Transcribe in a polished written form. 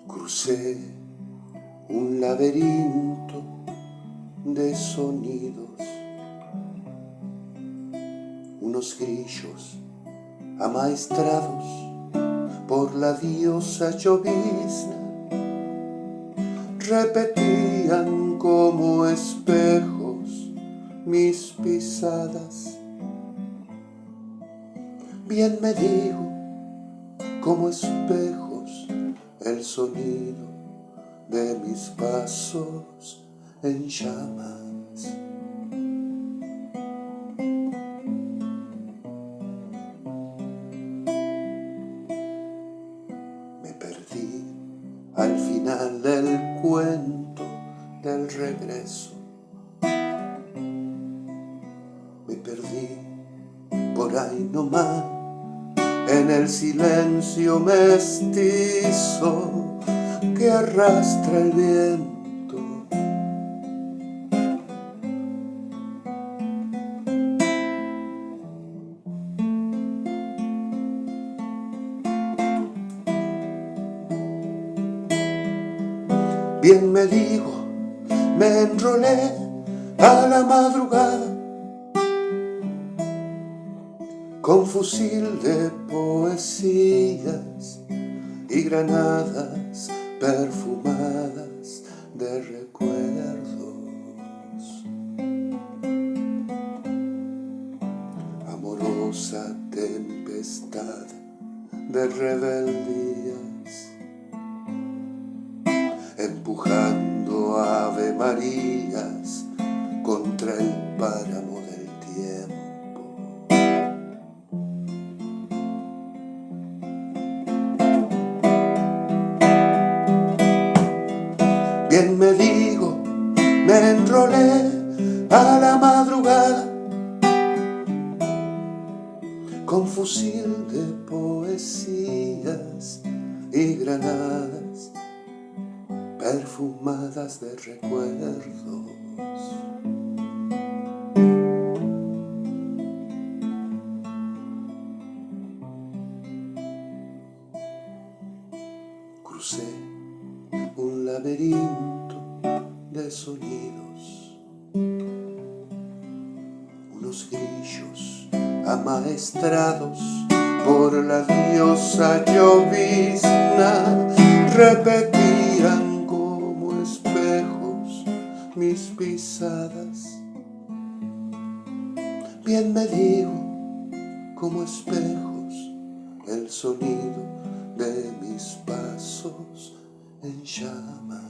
Crucé un laberinto de sonidos, unos grillos amaestrados por la diosa llovizna repetían como espejos mis pisadas. Bien me digo, como espejos, el sonido de mis pasos en llamas. Me perdí al final del cuento del regreso. Me perdí por ahí nomás en el silencio mestizo que arrastra el viento. Bien me digo, me enrolé a la madrugada con fusil de poesías y granadas perfumadas de recuerdos. Amorosa tempestad de rebeldías, empujando ave marías contra el páramo del tiempo. Bien me digo, me enrolé a la madrugada con fusil de poesías y granadas perfumadas de recuerdos. Crucé un laberinto de sonidos, unos grillos amaestrados por la diosa llovizna repetían como espejos mis pisadas. Bien me digo, como espejos, el sonido de mis pasos en llamas.